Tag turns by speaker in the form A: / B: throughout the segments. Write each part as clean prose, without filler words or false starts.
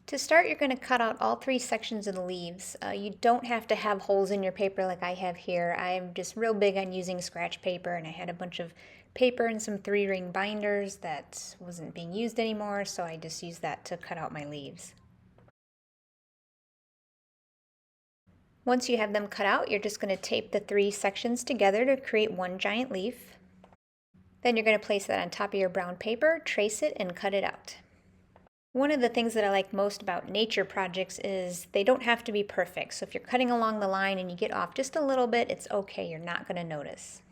A: To start, you're going to cut out all three sections of the leaves. You don't have to have holes in your paper like I have here. I'm just real big on using scratch paper, and I had a bunch of paper and some 3-ring binders that wasn't being used anymore, so I just used that to cut out my leaves. Once you have them cut out, you're just going to tape the three sections together to create one giant leaf. Then you're going to place that on top of your brown paper, trace it, and cut it out. One of the things that I like most about nature projects is they don't have to be perfect. So if you're cutting along the line and you get off just a little bit, it's okay, you're not going to notice.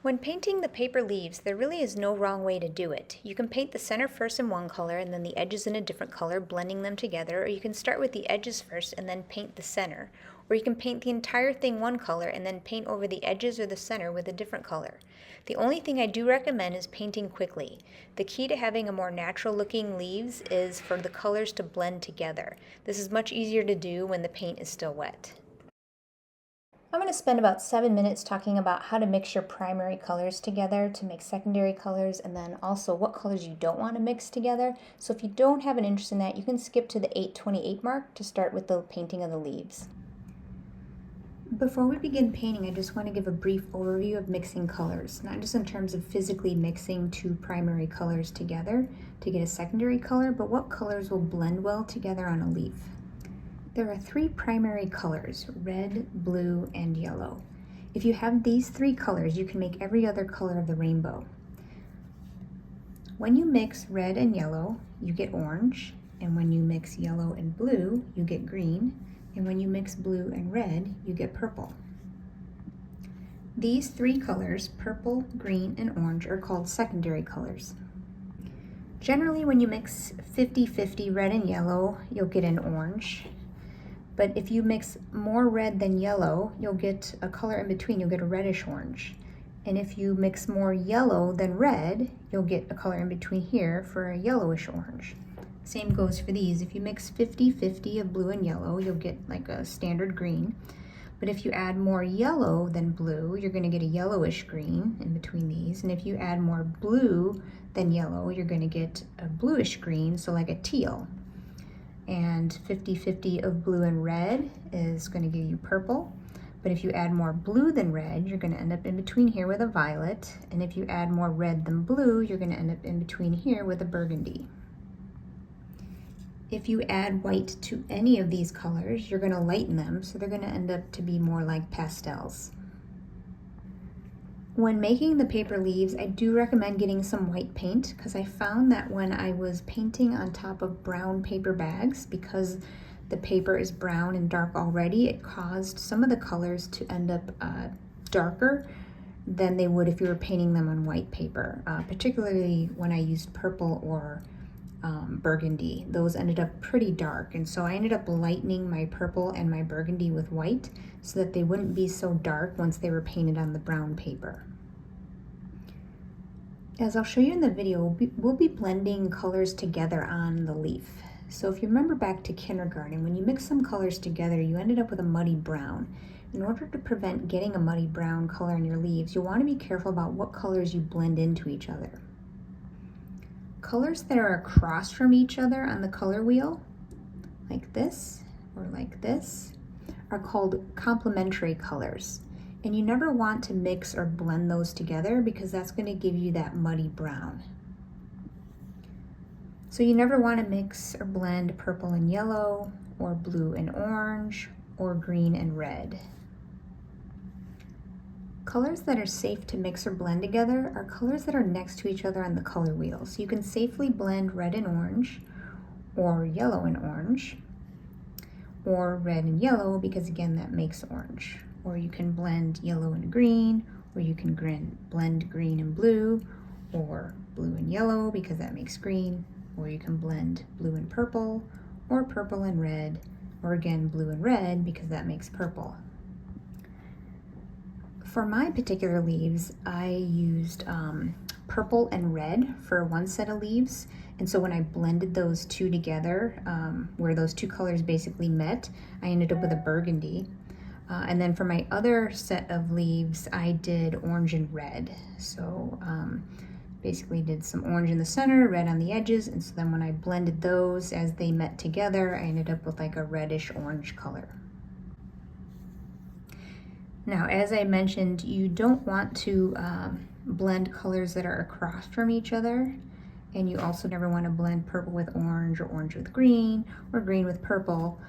A: When painting the paper leaves, there really is no wrong way to do it. You can paint the center first in one color and then the edges in a different color, blending them together, or you can start with the edges first and then paint the center. Or you can paint the entire thing one color and then paint over the edges or the center with a different color. The only thing I do recommend is painting quickly. The key to having a more natural looking leaves is for the colors to blend together. This is much easier to do when the paint is still wet. I'm going to spend about 7 minutes talking about how to mix your primary colors together to make secondary colors, and then also what colors you don't want to mix together. So if you don't have an interest in that, you can skip to the 8:28 mark to start with the painting of the leaves. Before we begin painting, I just want to give a brief overview of mixing colors, not just in terms of physically mixing two primary colors together to get a secondary color, but what colors will blend well together on a leaf. There are three primary colors: red, blue, and yellow. If you have these three colors, you can make every other color of the rainbow. When you mix red and yellow, you get orange, and when you mix yellow and blue, you get green, and when you mix blue and red, you get purple. These three colors, purple, green, and orange, are called secondary colors. Generally, when you mix 50-50 red and yellow, you'll get an orange. But if you mix more red than yellow, you'll get a color in between, you'll get a reddish orange. And if you mix more yellow than red, you'll get a color in between here for a yellowish orange. Same goes for these. If you mix 50-50 of blue and yellow, you'll get like a standard green. But if you add more yellow than blue, you're going to get a yellowish green in between these. And if you add more blue than yellow, you're going to get a bluish green, so like a teal. And 50-50 of blue and red is going to give you purple. But if you add more blue than red, you're going to end up in between here with a violet. And if you add more red than blue, you're going to end up in between here with a burgundy. If you add white to any of these colors, you're going to lighten them, so they're going to end up to be more like pastels. When making the paper leaves, I do recommend getting some white paint, because I found that when I was painting on top of brown paper bags, because the paper is brown and dark already, it caused some of the colors to end up darker than they would if you were painting them on white paper, particularly when I used purple or burgundy. Those ended up pretty dark, and so I ended up lightening my purple and my burgundy with white so that they wouldn't be so dark once they were painted on the brown paper. As I'll show you in the video, we'll be blending colors together on the leaf. So if you remember back to kindergarten, when you mix some colors together, you ended up with a muddy brown. In order to prevent getting a muddy brown color in your leaves, you'll want to be careful about what colors you blend into each other. Colors that are across from each other on the color wheel, like this or like this, are called complementary colors. And you never want to mix or blend those together because that's going to give you that muddy brown. So you never want to mix or blend purple and yellow, or blue and orange, or green and red. Colors that are safe to mix or blend together are colors that are next to each other on the color wheel. So you can safely blend red and orange, or yellow and orange, or red and yellow, because again, that makes orange. Or you can blend yellow and green, or you can blend green and blue, or blue and yellow, because that makes green. Or you can blend blue and purple, or purple and red, or again, blue and red, because that makes purple. For my particular leaves, I used purple and red for one set of leaves. And so when I blended those two together, where those two colors basically met, I ended up with a burgundy. And then for my other set of leaves, I did orange and red. So Basically did some orange in the center, red on the edges, and so then when I blended those as they met together, I ended up with like a reddish orange color. Now, as I mentioned, you don't want to blend colors that are across from each other, and you also never want to blend purple with orange or orange with green or green with purple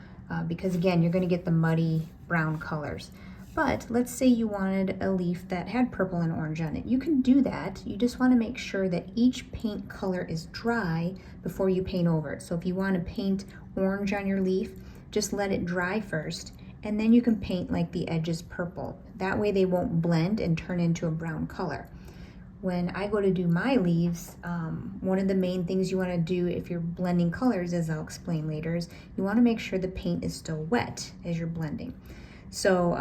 A: because again, you're going to get the muddy brown colors. But let's say you wanted a leaf that had purple and orange on it. You can do that. You just want to make sure that each paint color is dry before you paint over it. So if you want to paint orange on your leaf, just let it dry first, and then you can paint like the edges purple. That way they won't blend and turn into a brown color. When I go to do my leaves, one of the main things you want to do if you're blending colors, as I'll explain later, is you want to make sure the paint is still wet as you're blending. So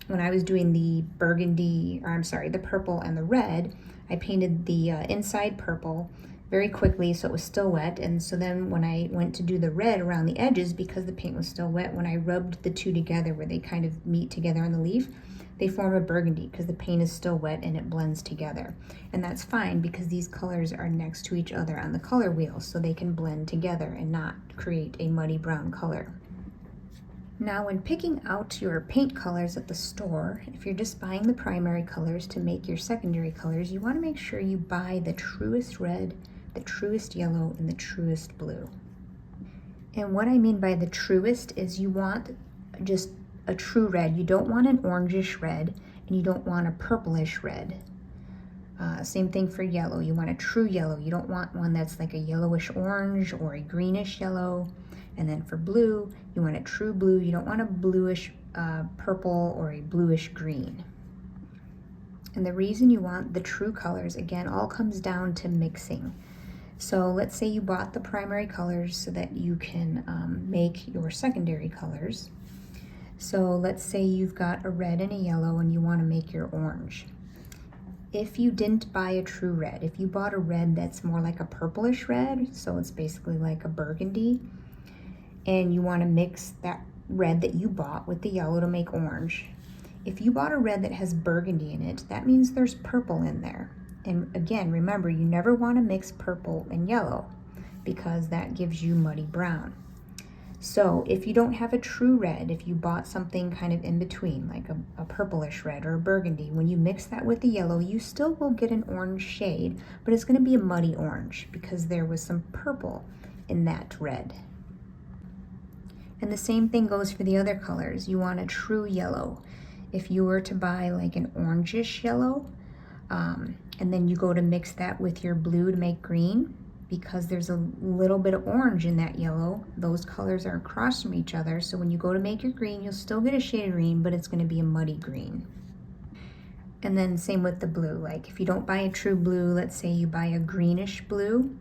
A: when I was doing the the purple and the red, I painted the inside purple very quickly so it was still wet, and so then when I went to do the red around the edges, because the paint was still wet, when I rubbed the two together where they kind of meet together on the leaf, they form a burgundy because the paint is still wet and it blends together. And that's fine because these colors are next to each other on the color wheel, so they can blend together and not create a muddy brown color. Now, when picking out your paint colors at the store, if you're just buying the primary colors to make your secondary colors, you want to make sure you buy the truest red, the truest yellow, and the truest blue. And what I mean by the truest is you want just a true red. You don't want an orangish red, and you don't want a purplish red. Same thing for yellow. You want a true yellow. You don't want one that's like a yellowish orange or a greenish yellow. And then for blue, you want a true blue. You don't want a bluish purple or a bluish green. And the reason you want the true colors, again, all comes down to mixing. So let's say you bought the primary colors so that you can make your secondary colors. So let's say you've got a red and a yellow and you want to make your orange. If you didn't buy a true red, if you bought a red that's more like a purplish red, so it's basically like a burgundy, and you want to mix that red that you bought with the yellow to make orange. If you bought a red that has burgundy in it, that means there's purple in there. And again, remember, you never want to mix purple and yellow because that gives you muddy brown. So if you don't have a true red, if you bought something kind of in between, like a purplish red or a burgundy, when you mix that with the yellow, you still will get an orange shade, but it's going to be a muddy orange because there was some purple in that red. And the same thing goes for the other colors. You want a true yellow. If you were to buy like an orangish yellow, and then you go to mix that with your blue to make green, because there's a little bit of orange in that yellow, those colors are across from each other, so when you go to make your green, you'll still get a shade of green, but it's going to be a muddy green. And then same with the blue. Like if you don't buy a true blue, let's say you buy a greenish blue,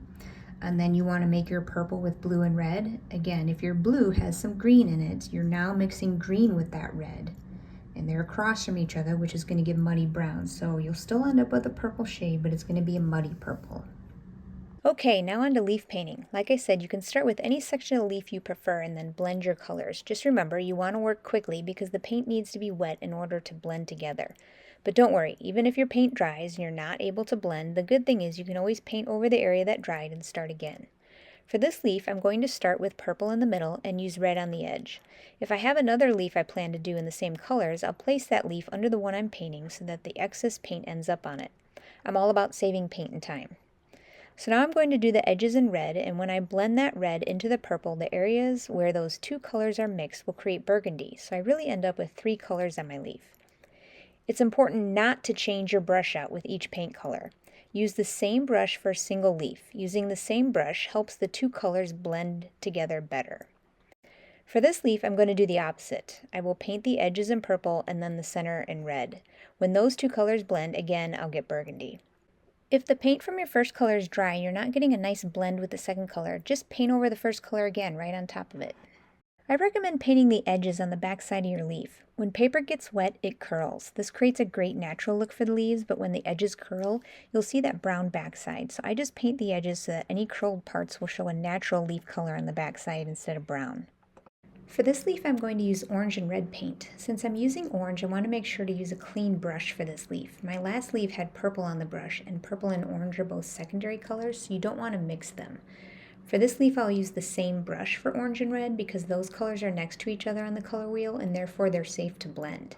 A: and then you want to make your purple with blue and red. Again, if your blue has some green in it, you're now mixing green with that red, and they're across from each other, which is going to give muddy brown. So you'll still end up with a purple shade, but it's going to be a muddy purple. Okay, now on to leaf painting. Like I said, you can start with any section of leaf you prefer and then blend your colors. Just remember, you want to work quickly because the paint needs to be wet in order to blend together. But don't worry, even if your paint dries and you're not able to blend, the good thing is you can always paint over the area that dried and start again. For this leaf, I'm going to start with purple in the middle and use red on the edge. If I have another leaf I plan to do in the same colors, I'll place that leaf under the one I'm painting so that the excess paint ends up on it. I'm all about saving paint and time. So now I'm going to do the edges in red, and when I blend that red into the purple, the areas where those two colors are mixed will create burgundy, so I really end up with 3 colors on my leaf. It's important not to change your brush out with each paint color. Use the same brush for a single leaf. Using the same brush helps the 2 colors blend together better. For this leaf, I'm going to do the opposite. I will paint the edges in purple and then the center in red. When those 2 colors blend, again, I'll get burgundy. If the paint from your first color is dry and you're not getting a nice blend with the second color, just paint over the first color again right on top of it. I recommend painting the edges on the back side of your leaf. When paper gets wet, it curls. This creates a great natural look for the leaves, but when the edges curl, you'll see that brown backside. So I just paint the edges so that any curled parts will show a natural leaf color on the backside instead of brown. For this leaf, I'm going to use orange and red paint. Since I'm using orange, I want to make sure to use a clean brush for this leaf. My last leaf had purple on the brush, and purple and orange are both secondary colors, so you don't want to mix them. For this leaf, I'll use the same brush for orange and red because those colors are next to each other on the color wheel, and therefore they're safe to blend.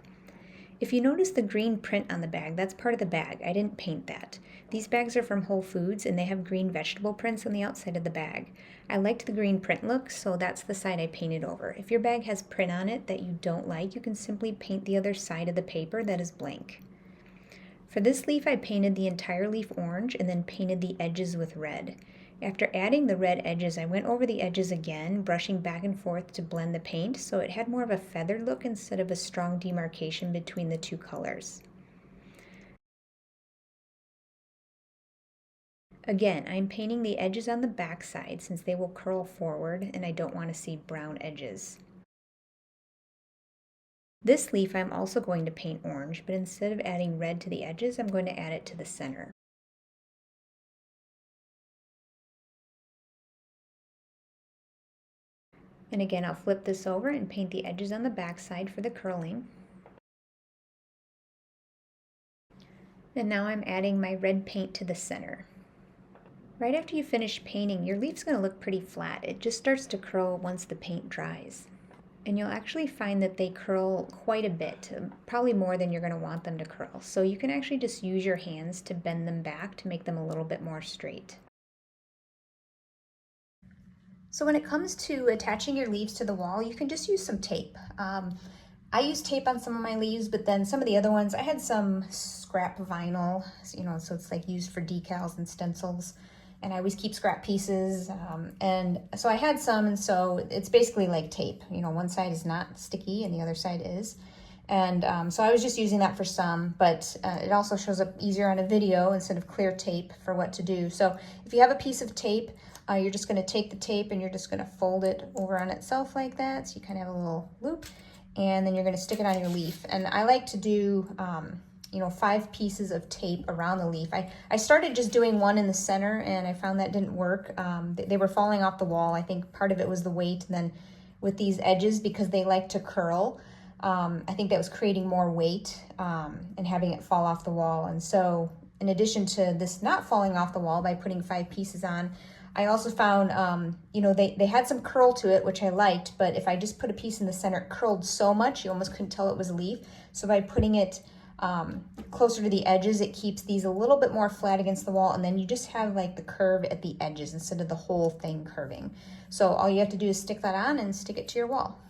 A: If you notice the green print on the bag, that's part of the bag. I didn't paint that. These bags are from Whole Foods and they have green vegetable prints on the outside of the bag. I liked the green print look, so that's the side I painted over. If your bag has print on it that you don't like, you can simply paint the other side of the paper that is blank. For this leaf, I painted the entire leaf orange and then painted the edges with red. After adding the red edges, I went over the edges again, brushing back and forth to blend the paint so it had more of a feathered look instead of a strong demarcation between the two colors. Again, I'm painting the edges on the back side since they will curl forward and I don't want to see brown edges. This leaf I'm also going to paint orange, but instead of adding red to the edges, I'm going to add it to the center. And again, I'll flip this over and paint the edges on the back side for the curling. And now I'm adding my red paint to the center. Right after you finish painting, your leaf's going to look pretty flat. It just starts to curl once the paint dries. And you'll actually find that they curl quite a bit, probably more than you're going to want them to curl. So you can actually just use your hands to bend them back to make them a little bit more straight. So when it comes to attaching your leaves to the wall, you can just use some tape. I used tape on some of my leaves, but then some of the other ones, I had some scrap vinyl, so it's like used for decals and stencils. And I always keep scrap pieces. And so I had some, and so it's basically like tape. One side is not sticky and the other side is. And so I was just using that for some, but it also shows up easier on a video instead of clear tape for what to do. So if you have a piece of tape, you're just going to take the tape and you're just going to fold it over on itself like that. So you kind of have a little loop, and then you're going to stick it on your leaf. And I like to do 5 pieces of tape around the leaf. I started just doing one in the center, and I found that didn't work. They were falling off the wall. I think part of it was the weight, and then with these edges, because they like to curl, I think that was creating more weight and having it fall off the wall. And so in addition to this not falling off the wall by putting 5 pieces on, I also found, they had some curl to it, which I liked, but if I just put a piece in the center, it curled so much, you almost couldn't tell it was a leaf. So by putting it closer to the edges, it keeps these a little bit more flat against the wall, and then you just have like the curve at the edges instead of the whole thing curving. So all you have to do is stick that on and stick it to your wall.